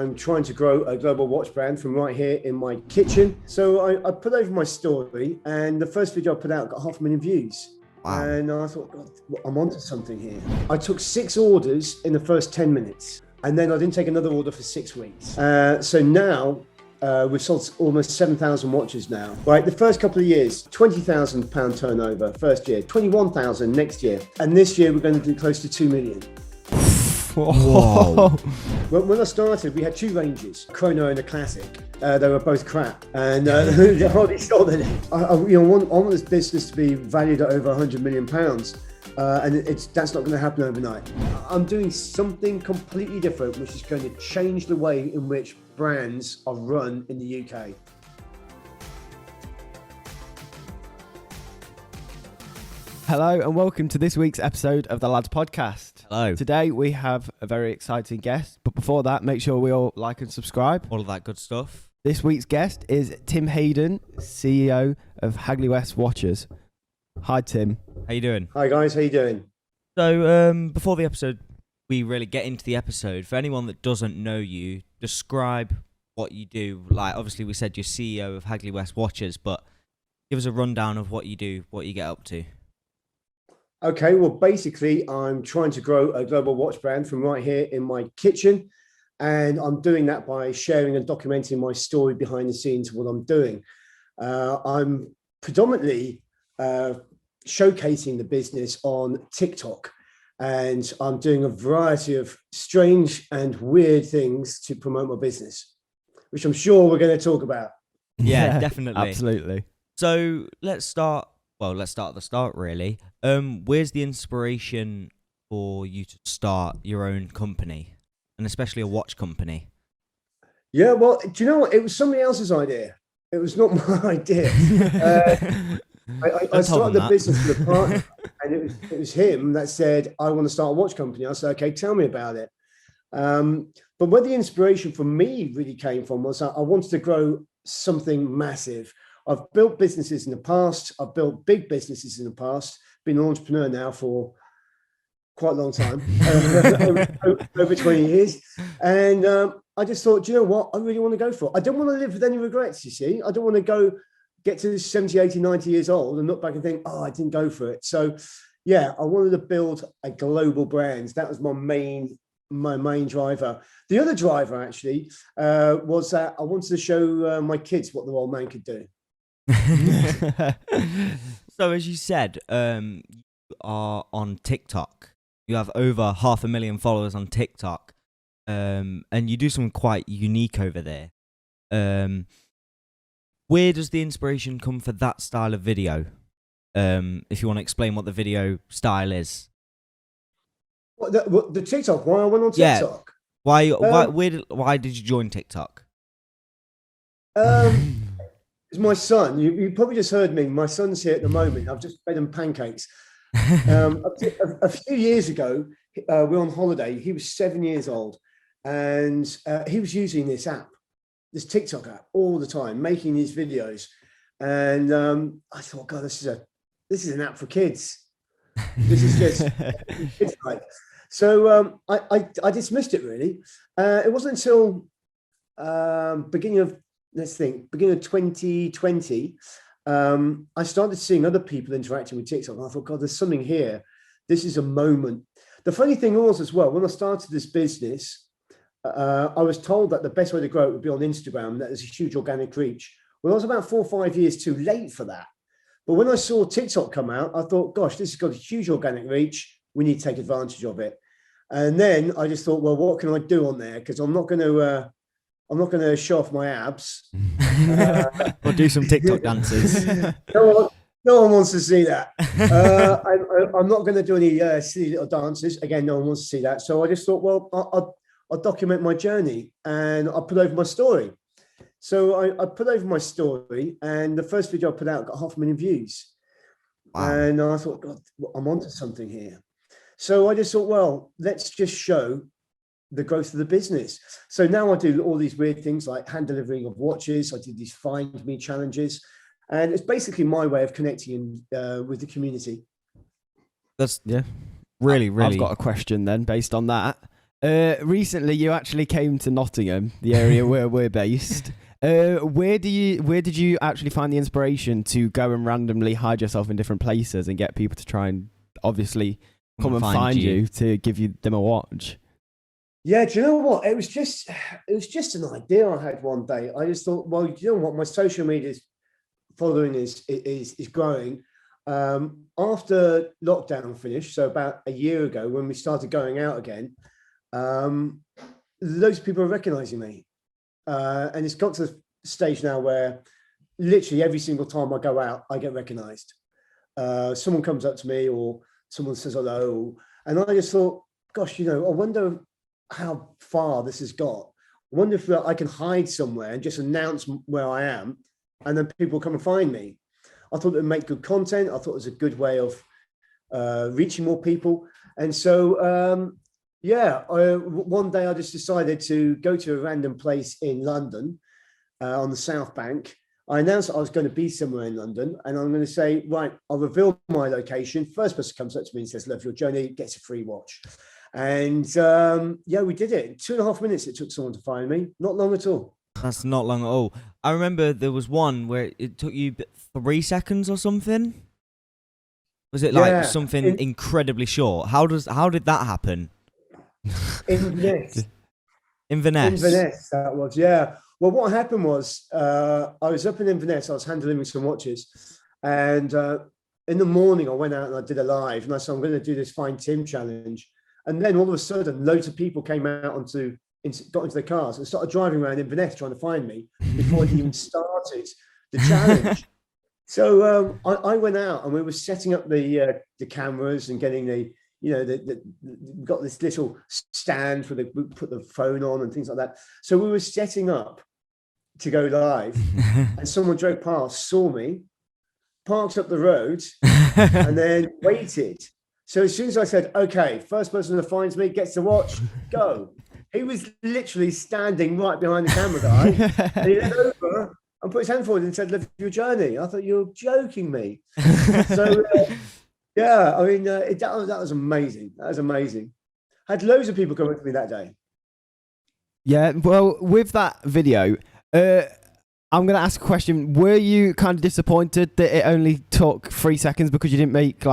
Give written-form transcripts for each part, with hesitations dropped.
I'm trying to grow a global watch brand from right here in my kitchen. So I put over my story, and the first video I put out got 500,000 views. Wow. And I thought, God, I'm onto something here. I took 6 orders in the first 10 minutes, and then I didn't take another order for 6 weeks. So now we've sold almost 7,000 watches now. Right, the first couple of years, £20,000 turnover first year, 21,000 next year, and this year we're going to do close to 2 million. Whoa. When I started, we had 2 ranges, Chrono and a Classic. They were both crap, and they hardly sold any. I want this business to be valued at over £100 million, and that's not going to happen overnight. I'm doing something completely different, which is going to change the way in which brands are run in the UK. Hello and welcome to this week's episode of the Lads Podcast. Hello. Today we have a very exciting guest, but before that, make sure we all like and subscribe. All of that good stuff. This week's guest is Tim Hayden, CEO of Hagley West Watches. Hi, Tim. How you doing? Hi guys, how you doing? So, before the episode, we really get into the episode. For anyone that doesn't know you, describe what you do. Like, obviously, we said you're CEO of Hagley West Watches, but give us a rundown of what you do, what you get up to. Okay, well, basically, I'm trying to grow a global watch brand from right here in my kitchen. And I'm doing that by sharing and documenting my story behind the scenes of what I'm doing. I'm predominantly showcasing the business on TikTok. And I'm doing a variety of strange and weird things to promote my business, which I'm sure we're going to talk about. Yeah, definitely. Absolutely. So, let's start at the start, really. Where's the inspiration for you to start your own company, and especially a watch company? Yeah, well, do you know what? It was somebody else's idea. It was not my idea. I started the business with a partner, and it was him that said, I want to start a watch company. I said, okay, tell me about it. But where the inspiration for me really came from was I wanted to grow something massive. I've built businesses in the past. I've built big businesses in the past. Been an entrepreneur now for quite a long time, over 20 years. And I just thought, do you know what? I really want to go for it. I don't want to live with any regrets, you see. I don't want to get to 70, 80, 90 years old and look back and think, oh, I didn't go for it. So, yeah, I wanted to build a global brand. That was my main driver. The other driver, actually, was that I wanted to show my kids what the old man could do. So, as you said, you are on TikTok. You have over 500,000 followers on TikTok, and you do something quite unique over there. Where does the inspiration come for that style of video? If you want to explain what the video style is. What, the TikTok? Why I went on TikTok? Yeah. Why did you join TikTok? It's my son. You probably just heard me. My son's here at the moment. I've just fed him pancakes. A few years ago, we were on holiday. He was 7 years old, and he was using this TikTok app all the time, making these videos. And I thought, God, this is an app for kids. This is just kids like. So I dismissed it really. It wasn't until beginning of 2020, I started seeing other people interacting with TikTok. And I thought, God, there's something here. This is a moment. The funny thing was as well, when I started this business, I was told that the best way to grow it would be on Instagram, that there's a huge organic reach. Well, I was about 4 or 5 years too late for that. But when I saw TikTok come out, I thought, gosh, this has got a huge organic reach. We need to take advantage of it. And then I just thought, well, what can I do on there? Because I'm not going to show off my abs. Or do some TikTok dances. No one wants to see that. I'm not going to do any silly little dances. Again, no one wants to see that. So I just thought, well, I'll document my journey, and I'll put over my story. So I put over my story, and the first video I put out got 500,000 views. Wow. And I thought, God, I'm onto something here. So I just thought, well, let's just show the growth of the business. So now I do all these weird things like hand delivering of watches. I do these find me challenges, and it's basically my way of connecting with the community. That's really. I've got a question then based on that. Recently, you actually came to Nottingham, the area where we're based. Where did you actually find the inspiration to go and randomly hide yourself in different places and get people to try and obviously come and find you to give them a watch? Yeah, do you know what? It was just an idea I had one day. I just thought, well, you know what? My social media following is growing. After lockdown finished, so about a year ago, when we started going out again, loads of people are recognizing me. And it's got to the stage now where literally every single time I go out, I get recognized. Someone comes up to me or someone says hello. And I just thought, gosh, I wonder how far this has got. I wonder if I can hide somewhere and just announce where I am, and then people come and find me. I thought it would make good content. I thought it was a good way of reaching more people. And so, one day I just decided to go to a random place in London on the South Bank. I announced I was going to be somewhere in London, and I'm going to say, right, I'll reveal my location. First person comes up to me and says, love your journey, gets a free watch. And we did it. In 2.5 minutes it took someone to find me. Not long at all. That's not long at all. I remember there was one where it took you 3 seconds or something. Was it like something incredibly short? How did that happen? Inverness. Inverness, that was, yeah. Well, what happened was I was up in Inverness. I was handling some watches, and in the morning I went out and I did a live, and I said I'm going to do this Find Tim challenge. And then all of a sudden, loads of people came out got into their cars and started driving around Inverness trying to find me before it even started the challenge. So I went out and we were setting up the cameras and getting got this little stand for we put the phone on and things like that. So we were setting up to go live, and someone drove past, saw me, parked up the road, and then waited. So as soon as I said, okay, first person that finds me gets to watch, go. He was literally standing right behind the camera guy. And he went over and put his hand forward and said, live your journey. I thought, you're joking me. So, that was amazing. That was amazing. I had loads of people come up to me that day. Yeah, well, with that video, I'm going to ask a question. Were you kind of disappointed that it only took 3 seconds because you didn't make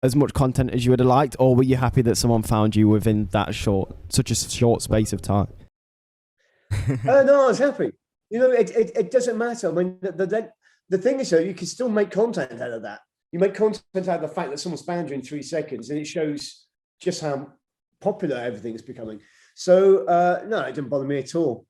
as much content as you would have liked, or were you happy that someone found you within such a short space of time? No, I was happy. It doesn't matter. I mean, the thing is, though, you can still make content out of that. You make content out of the fact that someone's found you in 3 seconds, and it shows just how popular everything is becoming. So, no, it didn't bother me at all.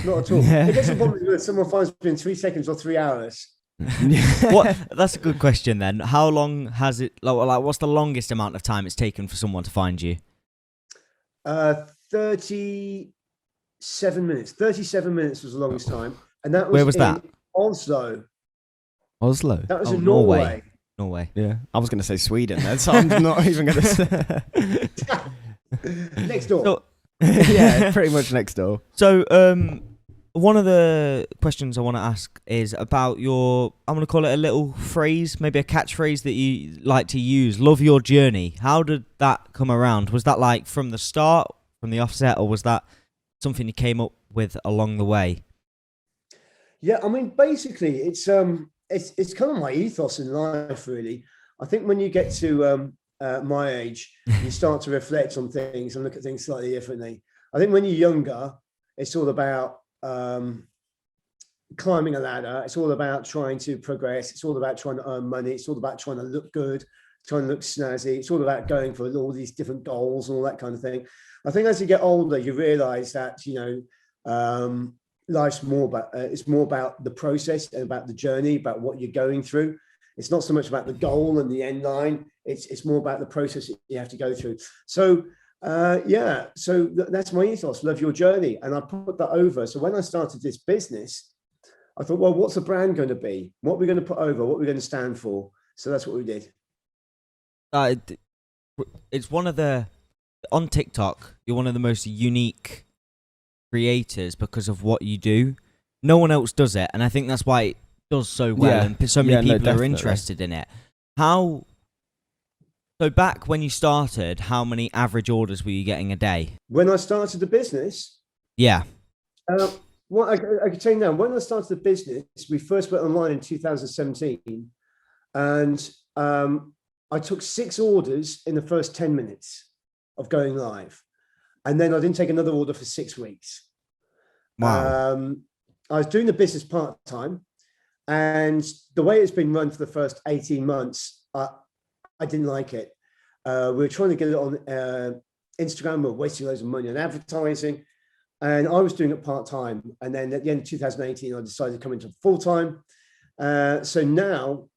Not at all. It doesn't bother me if someone finds me in 3 seconds or 3 hours. That's a good question then. How long has it, what's the longest amount of time it's taken for someone to find you? 37 minutes. 37 minutes was the longest time. And that was Where was that? Oslo. Oslo? That was in Norway. Norway. Yeah. I was going to say Sweden then, so I'm not even going to say. Next door. So, yeah, pretty much next door. So, one of the questions I want to ask is about I'm going to call it a little phrase, maybe a catchphrase that you like to use, love your journey. How did that come around? Was that like from the start, from the offset, or was that something you came up with along the way? Yeah, I mean, basically, it's kind of my ethos in life, really. I think when you get to my age, you start to reflect on things and look at things slightly differently. I think when you're younger, it's all about climbing a ladder. It's all about trying to progress. It's all about trying to earn money. It's all about trying to look good, trying to look snazzy. It's all about going for all these different goals and all that kind of thing. I think as you get older, you realize that, life's more about, it's more about the process and about the journey, about what you're going through. It's not so much about the goal and the end line. It's more about the process that you have to go through. So, so that's my ethos, love your journey. And I put that over. So when I started this business, I thought, well, what's the brand going to be? What are we going to put over? What are we going to stand for? So that's what we did. It's on TikTok, you're one of the most unique creators because of what you do. No one else does it. And I think that's why it does so well. And so many people are interested in it. How So back when you started, how many average orders were you getting a day? When I started the business, Yeah. well, I can tell you now, when I started the business, we first went online in 2017, and I took 6 orders in the first 10 minutes of going live. And then I didn't take another order for 6 weeks. Wow. I was doing the business part-time, and the way it's been run for the first 18 months, I didn't like it. We were trying to get it on Instagram. We were wasting loads of money on advertising, and I was doing it part-time. And then at the end of 2018, I decided to come into full-time. So now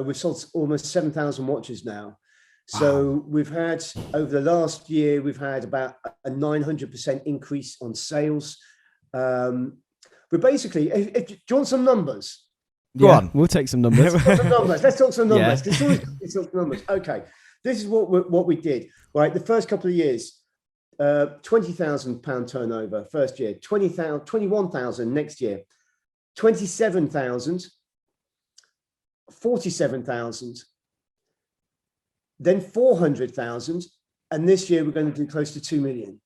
we've sold almost 7,000 watches now. So we've had, over the last year, we've had about a 900% increase on sales. We're basically, do you want some numbers? Go on. We'll take some numbers. Let's talk some numbers. Yeah. It's always good to talk some numbers. Okay, this is what we did. Right, the first couple of years, £20,000 turnover first year, 21,000 next year, 27,000, 47,000, then 400,000, and this year we're going to do close to 2 million.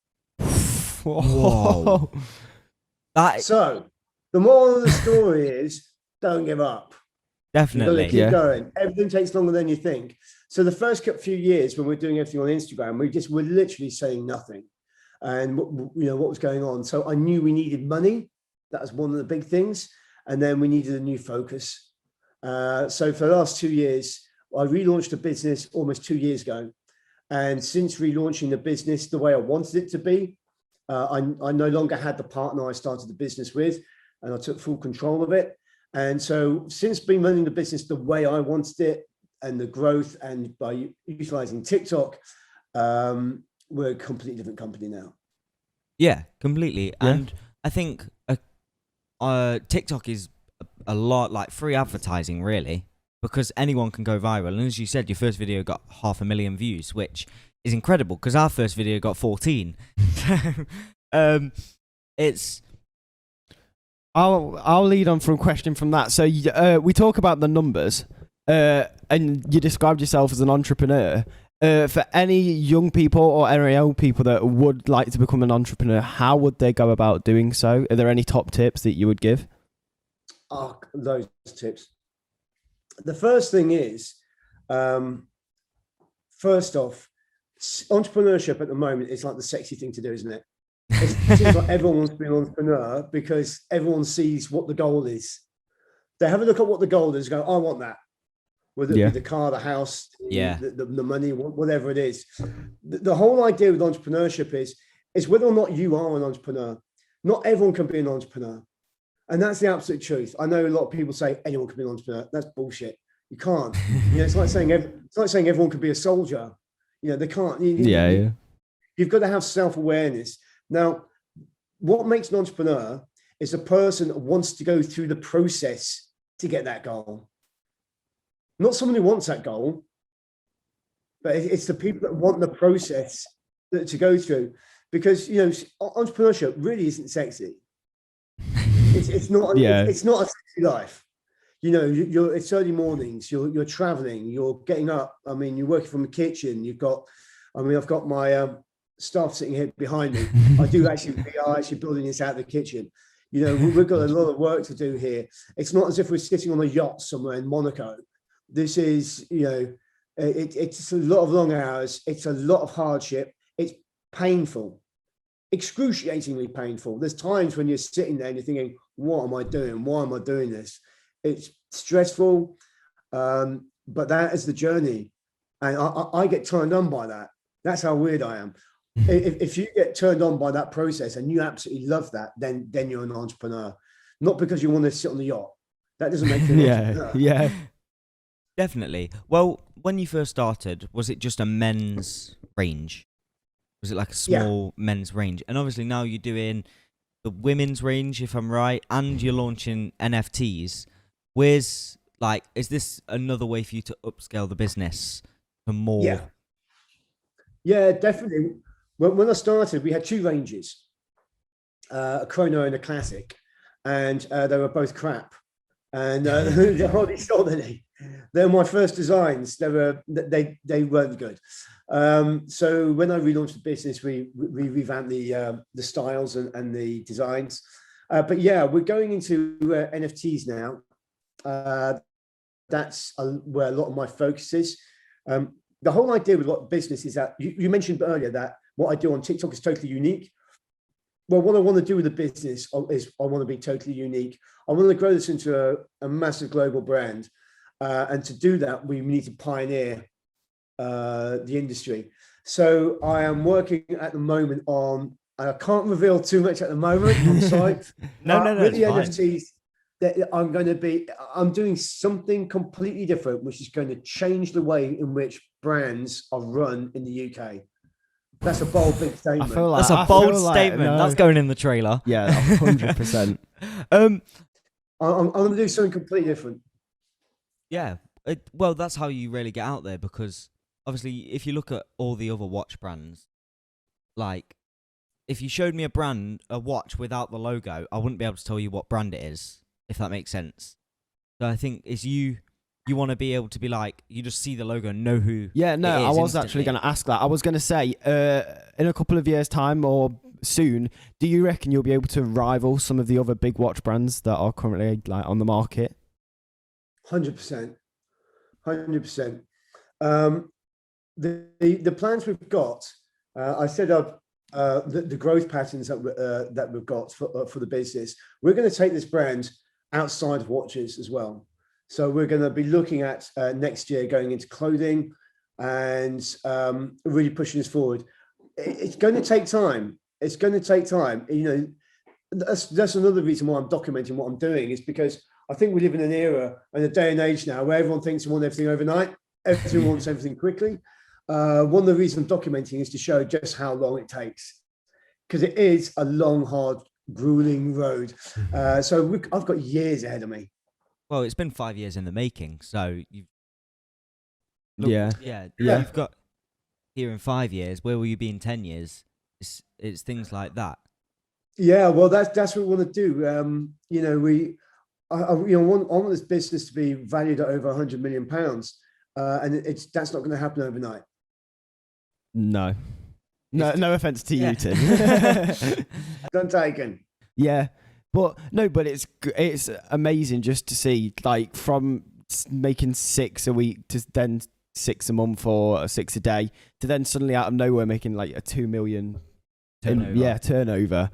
Whoa. So the moral of the story is, don't give up. Definitely. You've got to keep going. Everything takes longer than you think. So the first few years when we're doing everything on Instagram, we're literally saying nothing, and what was going on. So I knew we needed money. That was one of the big things, and then we needed a new focus. So for the last 2 years, I relaunched the business almost 2 years ago, and since relaunching the business the way I wanted it to be, I no longer had the partner I started the business with, and I took full control of it. And so since been running the business the way I wanted it, and the growth, and by utilizing TikTok, we're a completely different company now. Yeah, completely. Yeah. And I think TikTok is a lot like free advertising, really, because anyone can go viral. And as you said, your first video got 500,000 views, which is incredible, because our first video got 14. It's... I'll lead on from a question from that. So we talk about the numbers, and you described yourself as an entrepreneur. For any young people or any old people that would like to become an entrepreneur, how would they go about doing so? Are there any top tips that you would give? Oh, those tips. The first thing is, first off, entrepreneurship at the moment is like the sexy thing to do, isn't it? It seems like everyone wants to be an entrepreneur because everyone sees what the goal is. They have a look at what the goal is, go, I want that. Whether it be the car, the house, the money, whatever it is. The whole idea with entrepreneurship is whether or not you are an entrepreneur. Not everyone can be an entrepreneur. And that's the absolute truth. I know a lot of people say anyone can be an entrepreneur. That's bullshit. You can't. It's like saying everyone can be a soldier. They can't. You've got to have self-awareness. Now, what makes an entrepreneur is a person that wants to go through the process to get that goal. Not someone who wants that goal, but it's the people that want the process to go through. Because entrepreneurship really isn't sexy. It's not. It's not a sexy life. It's early mornings. You're traveling. You're getting up. I mean, you're working from the kitchen. I've got my staff sitting here behind me. We are actually building this out of the kitchen. We've got a lot of work to do here. It's not as if we're sitting on a yacht somewhere in Monaco. This is, it's a lot of long hours. It's a lot of hardship. It's painful, excruciatingly painful. There's times when you're sitting there and you're thinking, what am I doing? Why am I doing this? It's stressful, but that is the journey. And I get turned on by that. That's how weird I am. If you get turned on by that process and you absolutely love that, then you're an entrepreneur. Not because you want to sit on the yacht. That doesn't make you an entrepreneur. Yeah. Definitely. Well, when you first started, was it just a men's range? Was it like a small men's range? And obviously now you're doing the women's range, if I'm right, and you're launching NFTs. Is this another way for you to upscale the business for more? Yeah, definitely. When I started, we had 2 ranges, a chrono and a classic, and they were both crap, and they hardly sold any. They're my first designs. They weren't good. So when I relaunched the business, we revamped the styles and the designs. But yeah, we're going into NFTs now. That's where a lot of my focus is. The whole idea with what business is that you mentioned earlier that what I do on TikTok is totally unique. Well, what I want to do with the business is I want to be totally unique. I want to grow this into a massive global brand. And to do that, we need to pioneer the industry. So I am working at the moment on, I can't reveal too much at the moment, I'm sorry. No, with the fine. NFTs, that I'm doing something completely different, which is going to change the way in which brands are run in the UK. That's a bold, big statement. That's a bold statement. That's going in the trailer. Yeah, 100%. I'm going to do something completely different. Yeah. Well, that's how you really get out there, because obviously if you look at all the other watch brands, like if you showed me a watch without the logo, I wouldn't be able to tell you what brand it is, if that makes sense. So I think it's you want to be able to be like, you just see the logo and know who. Yeah, no, it is I was instantly. actually going to ask that. I was going to say, in a couple of years' time or soon, do you reckon you'll be able to rival some of the other big watch brands that are currently like on the market? 100%. 100%. The plans we've got, I set up the growth patterns that we've got for the business. We're going to take this brand outside of watches as well. So we're going to be looking at next year going into clothing and really pushing this forward. It's going to take time. It's going to take time. You know, that's another reason why I'm documenting what I'm doing, is because I think we live in an era and a day and age now where everyone thinks they want everything overnight. Everyone wants everything quickly. One of the reasons I'm documenting is to show just how long it takes, because it is a long, hard, grueling road. So I've got years ahead of me. Well, it's been 5 years in the making, so you've. Yeah. You've got here in 5 years. Where will you be in 10 years? It's things like that. Yeah, well, that's what we want to do. You know, I want this business to be valued at over £100 million, and that's not going to happen overnight. No offense to you, Tim. Done taken. Yeah, but it's amazing just to see, like, from making 6 a week to then 6 a month or 6 a day to then suddenly out of nowhere making like a 2 million turnover.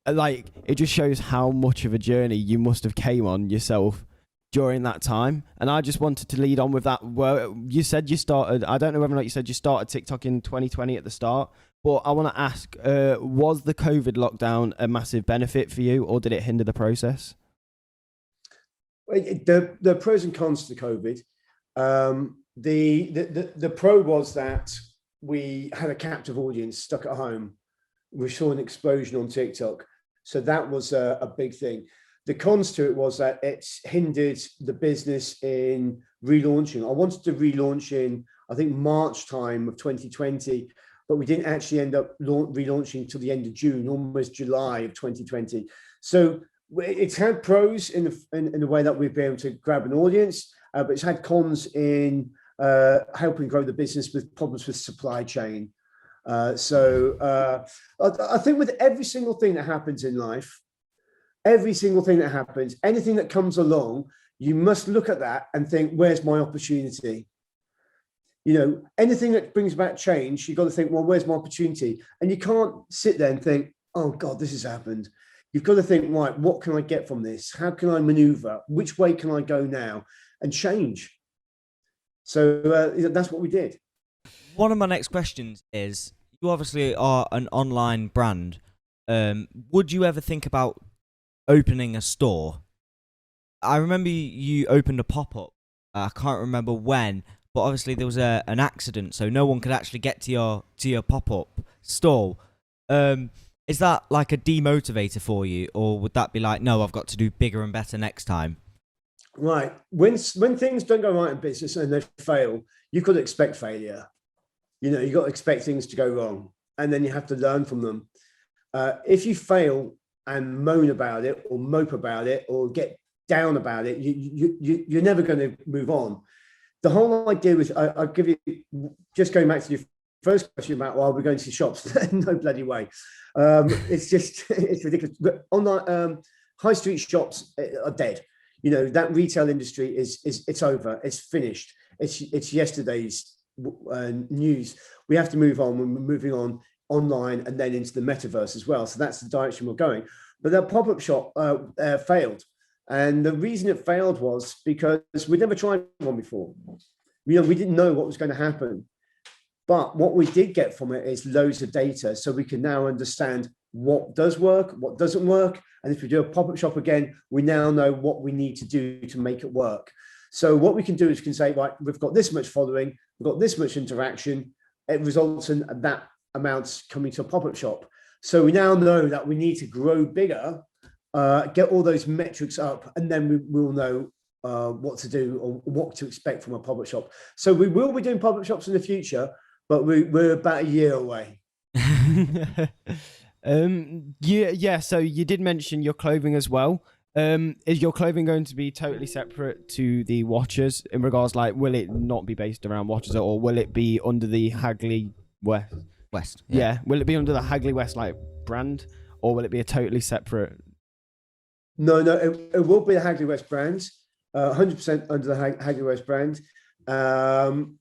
Like, it just shows how much of a journey you must have came on yourself during that time. And I just wanted to lead on with that. Well, you said you started, I don't know whether or not you said you started TikTok in 2020 at the start, but I want to ask, was the COVID lockdown a massive benefit for you, or did it hinder the process? The pros and cons to COVID. The pro was that we had a captive audience stuck at home. We saw an explosion on TikTok. So that was a big thing. The cons to it was that it's hindered the business in relaunching. I wanted to relaunch in, I think, March time of 2020, but we didn't actually end up relaunching until the end of June, almost July of 2020. So it's had pros in the way that we've been able to grab an audience, but it's had cons in helping grow the business with problems with supply chain. So I think with every single thing that happens in life, anything that comes along, you must look at that and think, where's my opportunity? You know, anything that brings about change, you've got to think, well, where's my opportunity? And you can't sit there and think, oh God, this has happened. You've got to think, right, what can I get from this? How can I maneuver? Which way can I go now? And change. So that's what we did. One of my next questions is, you obviously are an online brand. Would you ever think about opening a store? I remember you opened a pop-up. I can't remember when, but obviously there was an accident, so no one could actually get to your pop-up store. Is that like a demotivator for you, or would that be like, no, I've got to do bigger and better next time? Right. When things don't go right in business and they fail, you've got to expect failure. You know, you've got to expect things to go wrong, and then you have to learn from them. If you fail and moan about it or mope about it or get down about it, you're never going to move on. The whole idea was, I'll give you, just going back to your first question about, well, we're going to shops. No bloody way. It's just, it's ridiculous. But on the high street shops are dead. You know, that retail industry it's over. It's finished. It's yesterday's news. We have to move on. We're moving on online and then into the metaverse as well. So that's the direction we're going. But that pop-up shop failed. And the reason it failed was because we'd never tried one before. You know, we didn't know what was going to happen. But what we did get from it is loads of data. So we can now understand what does work, what doesn't work. And if we do a pop-up shop again, we now know what we need to do to make it work. So what we can do is we can say, right, we've got this much following, we've got this much interaction. It results in that amount coming to a pop-up shop. So we now know that we need to grow bigger, get all those metrics up, and then we'll know what to do or what to expect from a pop-up shop. So we will be doing pop-up shops in the future, but we're about a year away. Yeah. So you did mention your clothing as well. Is your clothing going to be totally separate to the watches in regards, like, will it not be based around watches, or will it be under the Hagley West? Yeah. Will it be under the Hagley West like brand, or will it be a totally separate? No, it will be a Hagley West brand, 100% under the Hagley West brand. And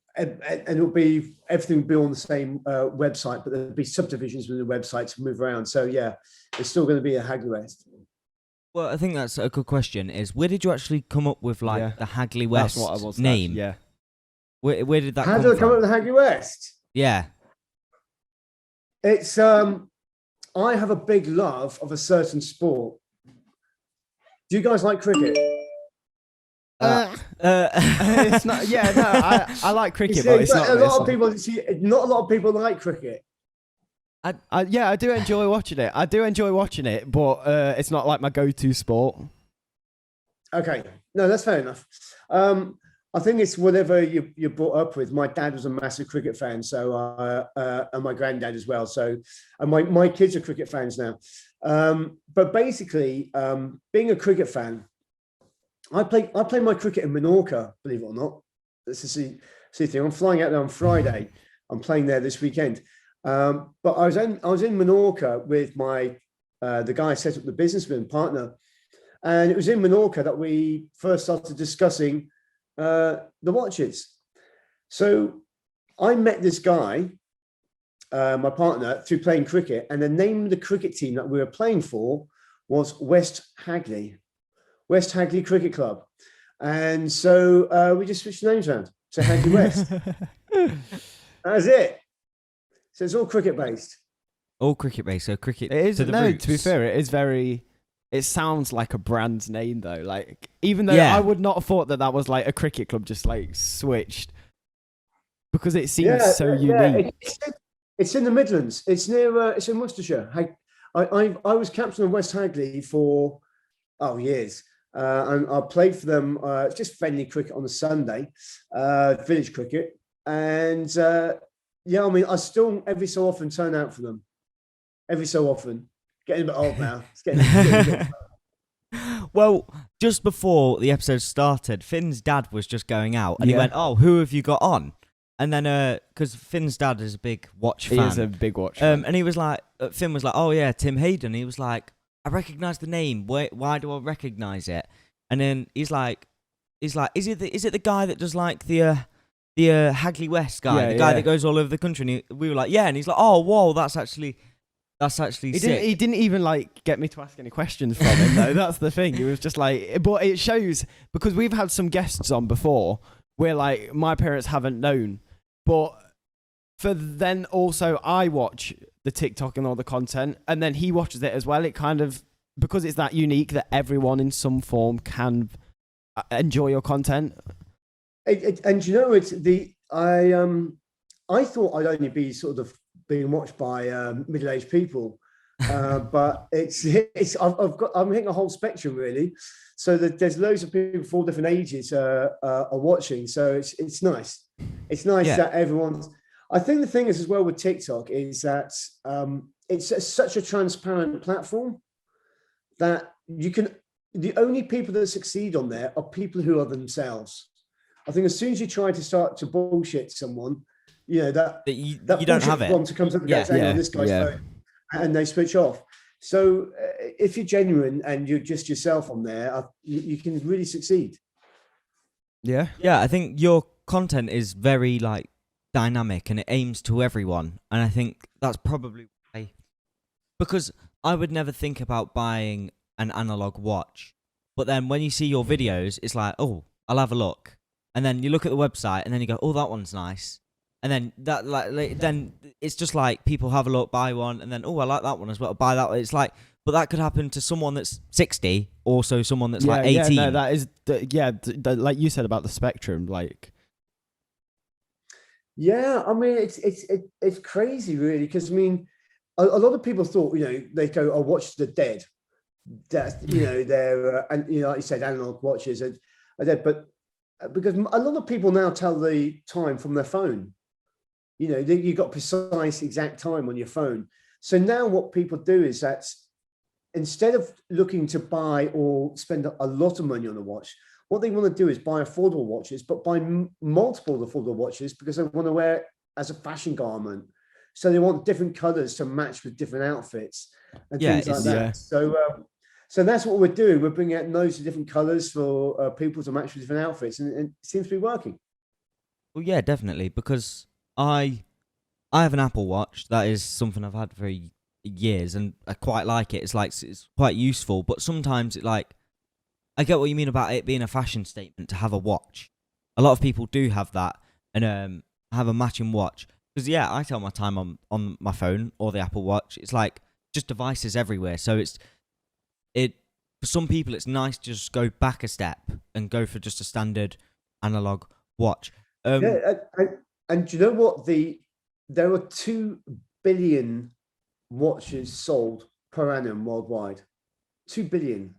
it'll be, everything will be on the same website, but there'll be subdivisions within the website to move around. So yeah, it's still going to be a Hagley West. Well, I think that's a good question. Is where did you actually come up with the Hagley West name? Yeah. Where did that? How did I come up with the Hagley West? Yeah. It's I have a big love of a certain sport. Do you guys like cricket? It's not. Yeah, no, I like cricket, but it's not. A lot of people not a lot of people like cricket. Yeah, I do enjoy watching it. But it's not like my go-to sport. Okay, no, that's fair enough. I think it's whatever you're brought up with. My dad was a massive cricket fan, so and my granddad as well. So, and my kids are cricket fans now. But basically, being a cricket fan, I play my cricket in Menorca, believe it or not. This is the thing. I'm flying out there on Friday. I'm playing there this weekend. But I was in Menorca with the guy I set up the business with, partner, and it was in Menorca that we first started discussing the watches. So I met this guy, my partner, through playing cricket, and the name of the cricket team that we were playing for was West Hagley Cricket Club. And so we just switched names around to Hagley West. That's it. So it's all cricket based. All cricket based. So cricket. It is. To the No, roots. to be fair, it is very. It sounds like a brand's name though. Like, even though I would not have thought that was like a cricket club just like switched, because it seems so unique. It's in the Midlands. It's near. It's in Worcestershire. I was captain of West Hagley for years. And I played for them, just friendly cricket on a Sunday, village cricket. And I mean, I still every so often turn out for them. Every so often. Getting a bit old now. It's getting Well, just before the episode started, Finn's dad was just going out and he went, "Oh, who have you got on?" And then, because Finn's dad is a big watch fan. He is a big watch fan. And he was like, Finn was like, "Oh yeah, Tim Hayden." He was like, "I recognise the name. Why do I recognise it?" And then he's like, "Is it the guy that does like the Hagley West guy, the guy that goes all over the country?" And we were like, "Yeah." And he's like, "Oh, whoa, that's actually sick." He didn't even like get me to ask any questions from him though. That's the thing. He was just like, but it shows, because we've had some guests on before where like my parents haven't known, but for then also I watch the TikTok and all the content, and then he watches it as well. It kind of, because it's that unique that everyone in some form can enjoy your content. And you know, I thought I'd only be sort of being watched by middle-aged people, but I'm hitting a whole spectrum really. So that there's loads of people for all different ages are watching. So it's nice. It's nice that everyone's. I think the thing is as well with TikTok is that it's such a transparent platform that you can the only people that succeed on there are people who are themselves. I think as soon as you try to start to bullshit someone, that you that don't have bullshit it. one comes up Yeah. against on this guy's phone, and they switch off. So if you're genuine and you're just yourself on there, you can really succeed. Yeah. Yeah, I think your content is very like dynamic and it aims to everyone, and I think that's probably why. Because I would never think about buying an analog watch, but then when you see your videos, it's like, oh, I'll have a look, and then you look at the website, and then you go, oh, that one's nice, and then that then it's just like people have a look, buy one, and then oh, I like that one as well, buy that one. It's like, but that could happen to someone that's 60, also someone that's like 18. Yeah, no, that is like you said about the spectrum, like. Yeah, I mean it's crazy, really, because I mean a lot of people thought they go, oh, watch the dead. That they're and like you said, analog watches are dead, but because a lot of people now tell the time from their phone. You've got precise exact time on your phone. So now what people do is that instead of looking to buy or spend a lot of money on a watch, what they want to do is buy affordable watches, but buy multiple affordable watches because they want to wear it as a fashion garment. So they want different colors to match with different outfits and things like that. Yeah. So that's what we're doing. We're bringing out loads of different colors for people to match with different outfits, and it seems to be working. Well, yeah, definitely, because I have an Apple Watch. That is something I've had for years, and I quite like it. It's like it's quite useful, but sometimes I get what you mean about it being a fashion statement to have a watch. A lot of people do have that and have a matching watch. Because yeah, I tell my time on my phone or the Apple Watch. It's like just devices everywhere. So for some people it's nice to just go back a step and go for just a standard analog watch. And you know what? There are 2 billion watches sold per annum worldwide. 2 billion.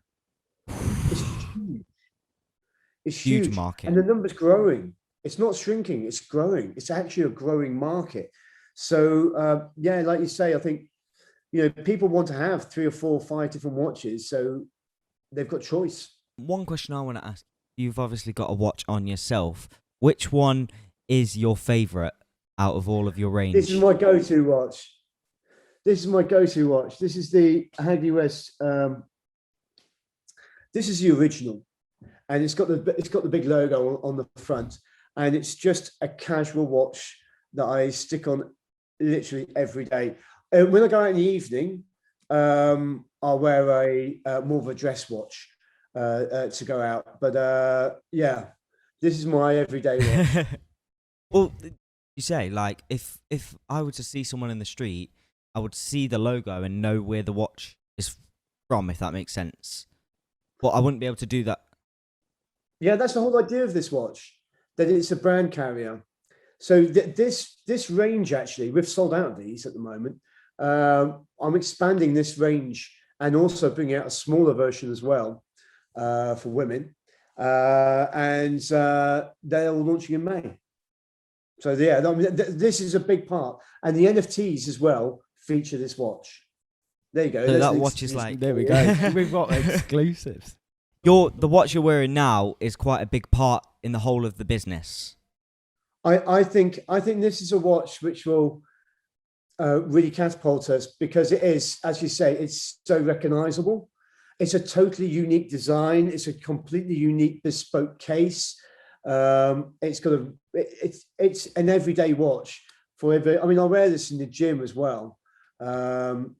It's huge. It's huge market, and the number's growing. It's not shrinking, it's growing. It's actually a growing market. So yeah, like you say, I think people want to have 3 or 4 or 5 different watches, so they've got choice. One question I want to ask: you've obviously got a watch on yourself. Which one is your favorite out of all of your range? This is my go-to watch. This is the Hagley West. This is the original, and it's got the big logo on the front. And it's just a casual watch that I stick on literally every day. When I go out in the evening, I'll wear a more of a dress watch to go out. But yeah, this is my everyday watch. Well, you say like if I were to see someone in the street, I would see the logo and know where the watch is from, if that makes sense. But I wouldn't be able to do that. Yeah, that's the whole idea of this watch. That it's a brand carrier. So this range, actually, we've sold out of these at the moment. I'm expanding this range and also bringing out a smaller version as well for women. And they're all launching in May. So yeah, this is a big part. And the NFTs as well feature this watch. There you go. So that watch is like... There we go. We've got exclusives. The watch you're wearing now is quite a big part in the whole of the business. I think this is a watch which will really catapult us because it is, as you say, it's so recognizable. It's a totally unique design. It's a completely unique bespoke case. It's an everyday watch for every. I mean, I wear this in the gym as well. Can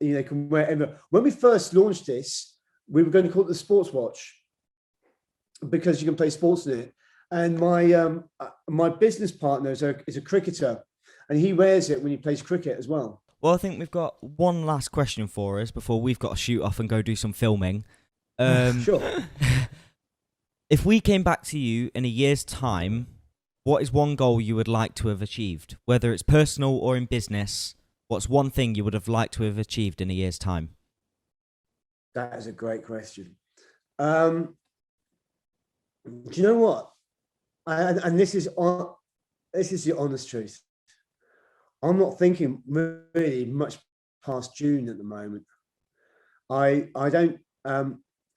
wear it. When we first launched this, we were going to call it the sports watch because you can play sports in it. And my business partner is a cricketer, and he wears it when he plays cricket as well. Well, I think we've got one last question for us before we've got to shoot off and go do some filming. Sure. If we came back to you in a year's time, what is one goal you would like to have achieved? Whether it's personal or in business, what's one thing you would have liked to have achieved in a year's time? That is a great question. Do you know what? And this is the honest truth. I'm not thinking really much past June at the moment. I don't.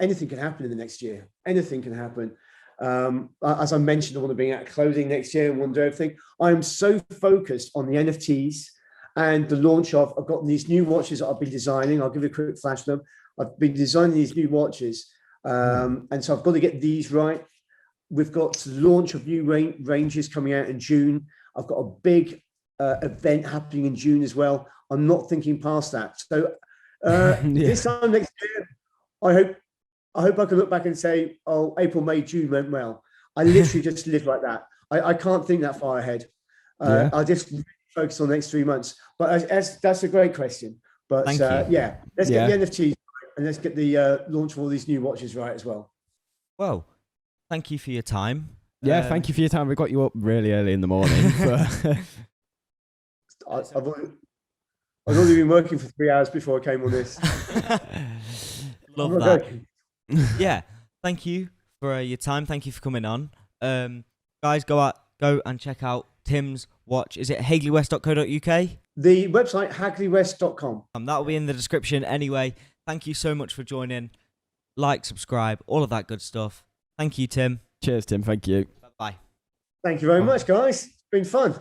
anything can happen in the next year. Anything can happen. As I mentioned, I want to bring out clothing next year and want to do everything. I am so focused on the NFTs and the launch of, I've got these new watches that I've been designing. I'll give you a quick flash of them. I've been designing these new watches. And so I've got to get these right. We've got the launch of new ranges coming out in June. I've got a big event happening in June as well. I'm not thinking past that. So this time next year, I hope I can look back and say, oh, April, May, June went well. I literally just live like that. I can't think that far ahead. I just focus on the next 3 months. But that's a great question. But let's get the NFTs and let's get the launch of all these new watches right as well. Well, thank you for your time. Yeah, thank you for your time. We got you up really early in the morning. I've already been working for 3 hours before I came on this. Love that. Yeah, thank you for your time. Thank you for coming on. Guys, go and check out Tim's watch. Is it hagleywest.co.uk? The website, hagleywest.com. That will be in the description anyway. Thank you so much for joining. Like, subscribe, all of that good stuff. Thank you, Tim. Cheers, Tim. Thank you. Bye. Thank you very much, guys. It's been fun.